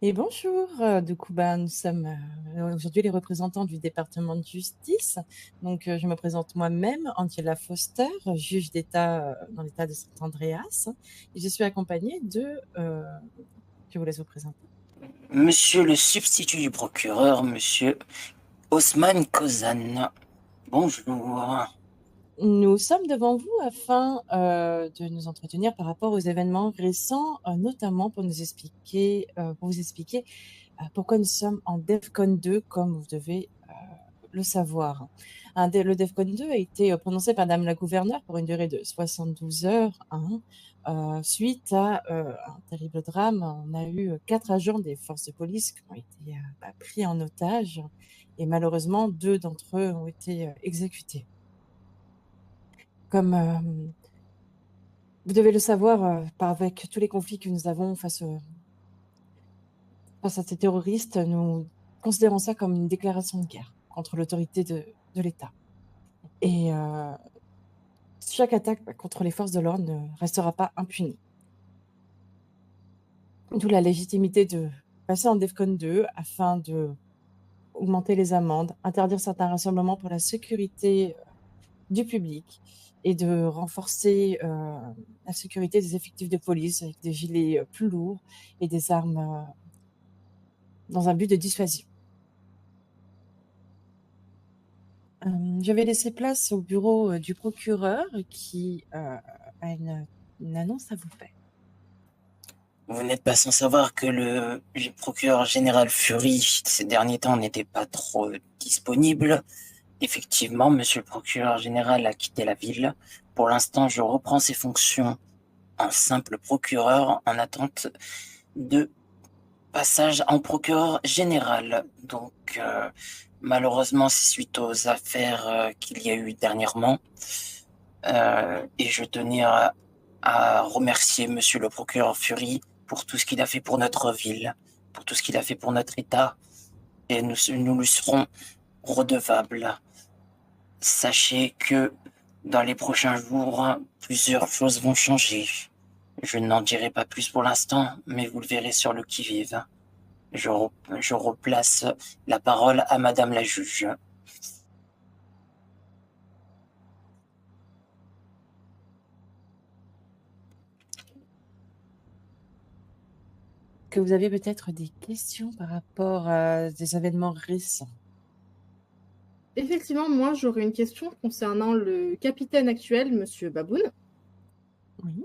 Et bonjour, nous sommes aujourd'hui les représentants du département de justice. Je me présente moi-même, Angela Foster, juge d'État dans l'État de Saint-Andreas, et je suis accompagnée je vous laisse vous présenter. Monsieur le substitut du procureur, monsieur Osman Kozan. Bonjour. Nous sommes devant vous afin de nous entretenir par rapport aux événements récents, notamment pour vous expliquer pourquoi nous sommes en DEFCON 2, comme vous devez le savoir. Le DEFCON 2 a été prononcé par Madame la gouverneure pour une durée de 72 heures, hein, suite à un terrible drame. On a eu 4 agents des forces de police qui ont été pris en otage et malheureusement 2 d'entre eux ont été exécutés. Comme vous devez le savoir, avec tous les conflits que nous avons face à ces terroristes, nous considérons ça comme une déclaration de guerre contre l'autorité de l'État. Et chaque attaque contre les forces de l'ordre ne restera pas impunie. D'où la légitimité de passer en DEFCON 2 afin de augmenter les amendes, interdire certains rassemblements pour la sécurité du public et de renforcer la sécurité des effectifs de police avec des gilets plus lourds et des armes dans un but de dissuasion. Je vais laisser place au bureau du procureur qui a une annonce à vous faire. Vous n'êtes pas sans savoir que le procureur général Fury, ces derniers temps, n'était pas trop disponible. Effectivement, monsieur le procureur général a quitté la ville. Pour l'instant, je reprends ses fonctions en simple procureur en attente de passage en procureur général. Malheureusement, c'est suite aux affaires qu'il y a eu dernièrement. Et je tenais à remercier monsieur le procureur Fury pour tout ce qu'il a fait pour notre ville, pour tout ce qu'il a fait pour notre État. Et nous lui serons redevables. Sachez que dans les prochains jours, plusieurs choses vont changer. Je n'en dirai pas plus pour l'instant, mais vous le verrez sur le qui-vive. Je replace la parole à madame la juge. Que vous avez peut-être des questions par rapport à des événements récents. Effectivement, moi, j'aurais une question concernant le capitaine actuel, Monsieur Baboun. Oui.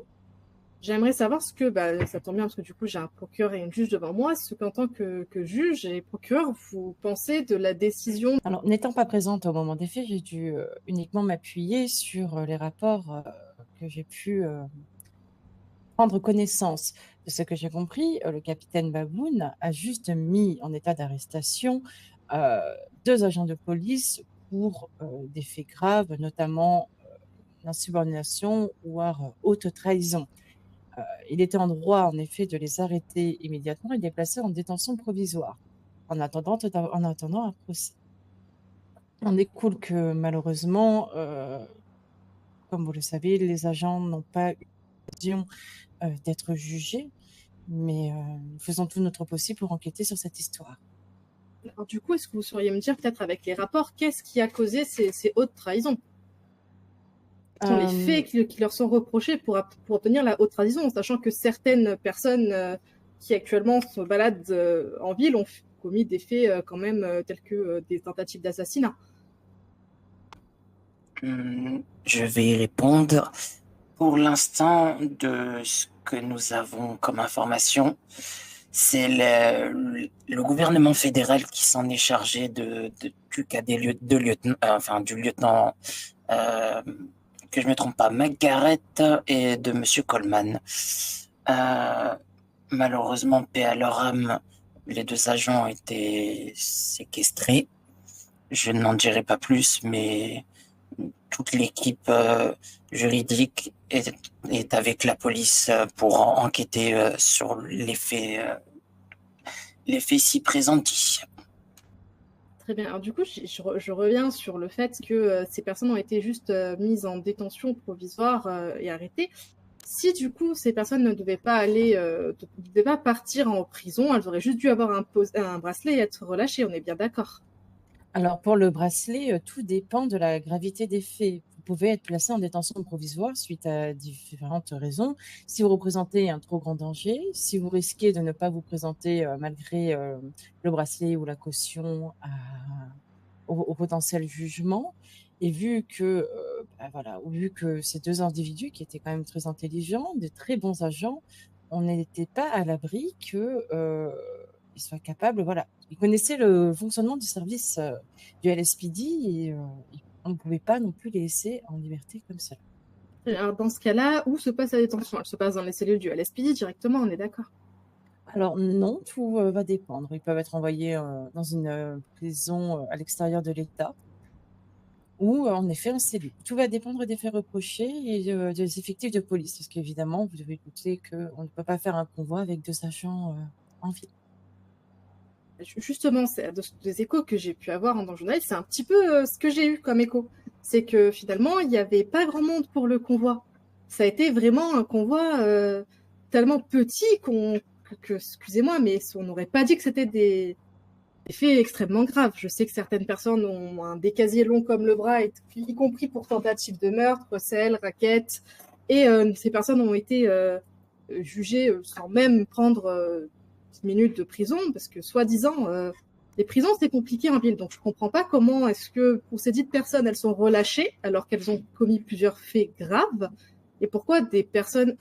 J'aimerais savoir ce que, ça tombe bien parce que du coup, j'ai un procureur et une juge devant moi, ce qu'en tant que juge et procureur, vous pensez de la décision. Alors, n'étant pas présente au moment des faits, j'ai dû uniquement m'appuyer sur les rapports que j'ai pu prendre connaissance. De ce que j'ai compris, le capitaine Baboun a juste mis en état d'arrestation 2 agents de police pour des faits graves, notamment l'insubordination ou haute trahison. Il était en droit, en effet, de les arrêter immédiatement et de les placer en détention provisoire, en attendant un procès. On découle que malheureusement, comme vous le savez, les agents n'ont pas eu l'occasion d'être jugés, mais nous faisons tout notre possible pour enquêter sur cette histoire. Alors, du coup, est-ce que vous sauriez me dire, peut-être avec les rapports, qu'est-ce qui a causé ces hautes trahisons? Quels sont les faits qui leur sont reprochés pour obtenir la haute trahison, sachant que certaines personnes qui actuellement se baladent en ville ont commis des faits quand même tels que des tentatives d'assassinat. Je vais y répondre. Pour l'instant, de ce que nous avons comme information, c'est le gouvernement fédéral qui s'en est chargé du cas du lieutenant, que je me trompe pas, McGarrett et de monsieur Coleman. Malheureusement, paix à leur âme, les 2 agents ont été séquestrés. Je n'en dirai pas plus, mais toute l'équipe juridique est avec la police pour enquêter sur les faits si présentés. Très bien. Alors du coup, je reviens sur le fait que ces personnes ont été juste mises en détention provisoire et arrêtées. Si du coup ces personnes ne devaient pas ne devaient pas partir en prison, elles auraient juste dû avoir un bracelet et être relâchées, on est bien d'accord. Alors, pour le bracelet, tout dépend de la gravité des faits. Vous pouvez être placé en détention provisoire suite à différentes raisons. Si vous représentez un trop grand danger, si vous risquez de ne pas vous présenter malgré le bracelet ou la caution au potentiel jugement. Et vu que ces deux individus qui étaient quand même très intelligents, de très bons agents, on n'était pas à l'abri qu'ils soient capables, voilà. Ils connaissaient le fonctionnement du service du LSPD et on ne pouvait pas non plus les laisser en liberté comme ça. Alors, dans ce cas-là, où se passe la détention? Elle se passe dans les cellules du LSPD directement, on est d'accord. Alors non, tout va dépendre. Ils peuvent être envoyés dans une prison à l'extérieur de l'État ou en effet en cellule. Tout va dépendre des faits reprochés et des effectifs de police, parce qu'évidemment, vous devez douter qu'on ne peut pas faire un convoi avec 2 agents en ville. Justement, des échos que j'ai pu avoir en tant que journaliste, c'est un petit peu ce que j'ai eu comme écho. C'est que finalement, il n'y avait pas grand monde pour le convoi. Ça a été vraiment un convoi tellement petit excusez-moi, mais on n'aurait pas dit que c'était des faits extrêmement graves. Je sais que certaines personnes ont des casiers longs comme le bras, y compris pour tentative de meurtre, recel, racket, et ces personnes ont été jugées sans même prendre 10 minutes de prison, parce que soi-disant, les prisons c'est compliqué en ville, donc je comprends pas comment est-ce que pour ces dites personnes elles sont relâchées alors qu'elles ont commis plusieurs faits graves, et pourquoi des personnes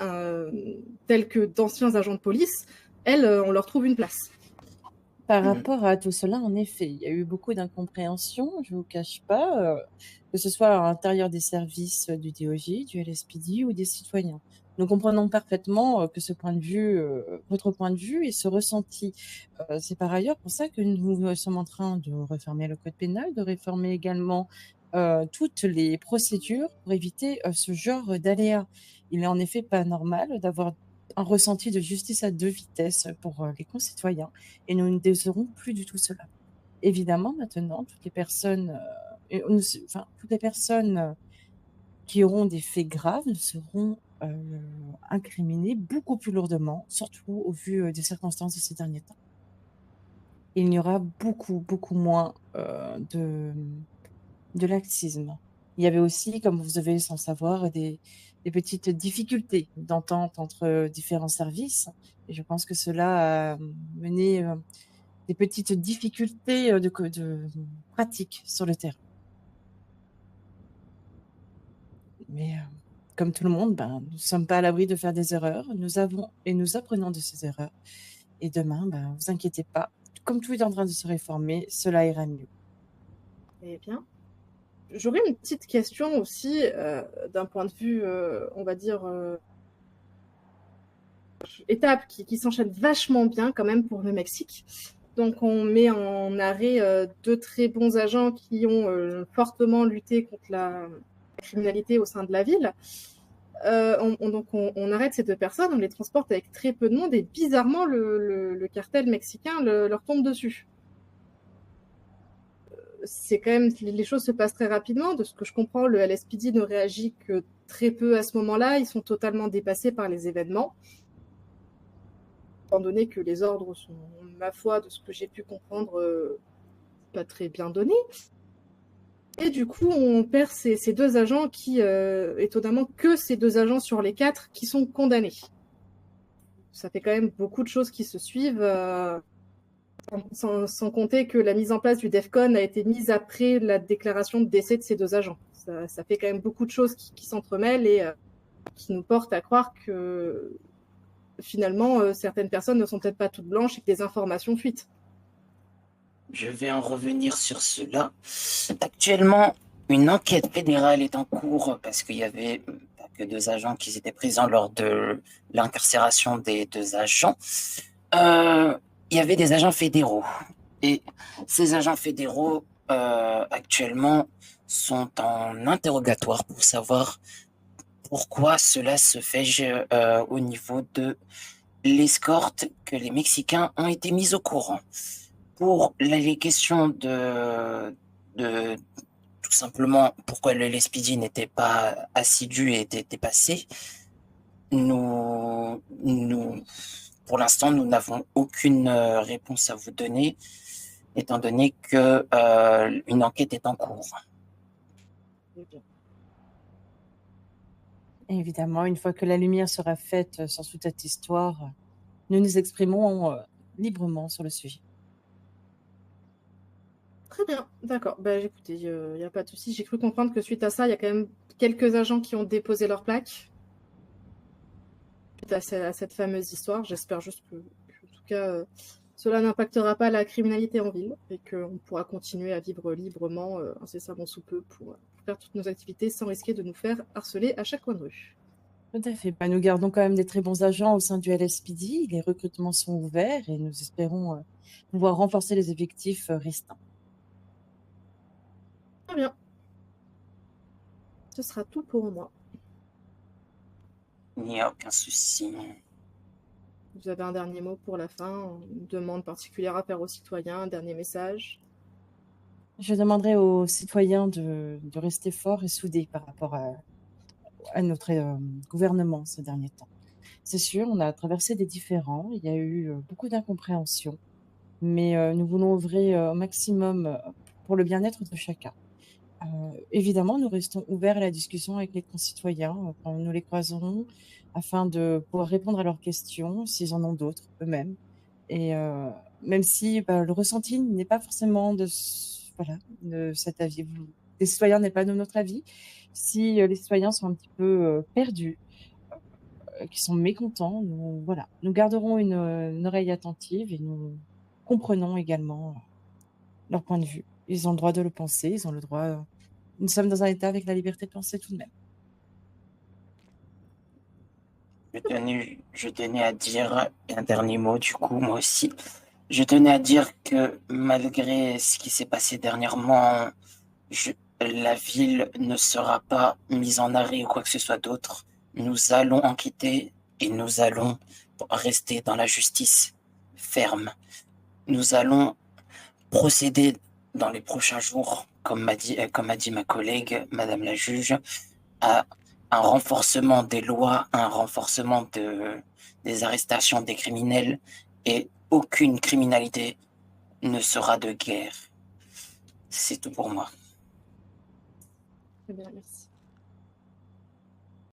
telles que d'anciens agents de police, elles, on leur trouve une place. Par rapport à tout cela, en effet, il y a eu beaucoup d'incompréhension, je ne vous cache pas, que ce soit à l'intérieur des services du DOJ, du LSPD ou des citoyens. Nous comprenons parfaitement que ce point de vue, votre point de vue et ce ressenti. C'est par ailleurs pour ça que nous sommes en train de réformer le code pénal, de réformer également toutes les procédures pour éviter ce genre d'aléas. Il n'est en effet pas normal d'avoir un ressenti de justice à 2 vitesses pour les concitoyens et nous ne décevrons plus du tout cela. Évidemment, maintenant, toutes les personnes, qui auront des faits graves seront incriminées beaucoup plus lourdement, surtout au vu des circonstances de ces derniers temps. Il y aura beaucoup, beaucoup moins de laxisme. Il y avait aussi, comme vous devez sans savoir, des petites difficultés d'entente entre différents services. Et je pense que cela a mené des petites difficultés de pratique sur le terrain. Mais comme tout le monde, nous ne sommes pas à l'abri de faire des erreurs. Nous apprenons de ces erreurs. Et demain, vous inquiétez pas, comme tout est en train de se réformer, cela ira mieux. Eh bien, j'aurais une petite question aussi d'un point de vue, on va dire, étape qui s'enchaîne vachement bien quand même pour le Mexique. Donc on met en arrêt 2 très bons agents qui ont fortement lutté contre la criminalité au sein de la ville. Donc on arrête ces 2 personnes, on les transporte avec très peu de monde et bizarrement le cartel mexicain leur tombe dessus. C'est quand même, les choses se passent très rapidement. De ce que je comprends, le LSPD ne réagit que très peu à ce moment-là. Ils sont totalement dépassés par les événements. Étant donné que les ordres sont, ma foi, de ce que j'ai pu comprendre, pas très bien donnés. Et du coup, on perd ces 2 agents qui, étonnamment, que ces 2 agents sur les 4 qui sont condamnés. Ça fait quand même beaucoup de choses qui se suivent. Sans compter que la mise en place du DEFCON a été mise après la déclaration de décès de ces 2 agents. Ça fait quand même beaucoup de choses qui s'entremêlent et qui nous portent à croire que finalement, certaines personnes ne sont peut-être pas toutes blanches et que des informations fuitent. Je vais en revenir sur cela. Actuellement, une enquête fédérale est en cours parce qu'il y avait pas que 2 agents qui étaient présents lors de l'incarcération des 2 agents. Il y avait des agents fédéraux. Et ces agents fédéraux, actuellement, sont en interrogatoire pour savoir pourquoi cela se fait au niveau de l'escorte que les Mexicains ont été mis au courant. Pour les questions de tout simplement pourquoi le LSPD n'était pas assidu et était dépassé, Pour l'instant, nous n'avons aucune réponse à vous donner, étant donné que une enquête est en cours. Et évidemment, une fois que la lumière sera faite sur toute cette histoire, nous nous exprimerons librement sur le sujet. Très bien, d'accord. Écoutez, il n'y a pas de souci. J'ai cru comprendre que suite à ça, il y a quand même quelques agents qui ont déposé leur plaque suite à cette fameuse histoire. J'espère juste que, en tout cas, cela n'impactera pas la criminalité en ville et qu'on pourra continuer à vivre librement, incessamment sous peu, pour faire toutes nos activités sans risquer de nous faire harceler à chaque coin de rue. Tout à fait. Nous gardons quand même des très bons agents au sein du LSPD. Les recrutements sont ouverts et nous espérons pouvoir renforcer les effectifs restants. Très bien. Ce sera tout pour moi. Il n'y a aucun souci. Vous avez un dernier mot pour la fin, une demande particulière à faire aux citoyens, un dernier message? Je demanderai aux citoyens de rester forts et soudés par rapport à notre gouvernement ces derniers temps. C'est sûr, on a traversé des différends, il y a eu beaucoup d'incompréhension, mais nous voulons œuvrer au maximum pour le bien-être de chacun. Évidemment, nous restons ouverts à la discussion avec les concitoyens quand nous les croiserons, afin de pouvoir répondre à leurs questions, s'ils en ont d'autres eux-mêmes. Et même si le ressenti n'est pas forcément de cet avis, des citoyens n'est pas de notre avis, si les citoyens sont un petit peu perdus, qui sont mécontents, nous garderons une oreille attentive et nous comprenons également leur point de vue. Ils ont le droit de le penser, ils ont le droit. Nous sommes dans un état avec la liberté de penser tout de même. Je tenais à dire un dernier mot, du coup, moi aussi. Je tenais à dire que malgré ce qui s'est passé dernièrement, la ville ne sera pas mise en arrêt ou quoi que ce soit d'autre. Nous allons enquêter et nous allons rester dans la justice ferme. Nous allons procéder dans les prochains jours, comme a dit ma collègue, Madame la juge, à un renforcement des lois, un renforcement des arrestations des criminels, et aucune criminalité ne sera de guerre. C'est tout pour moi. Très bien, merci.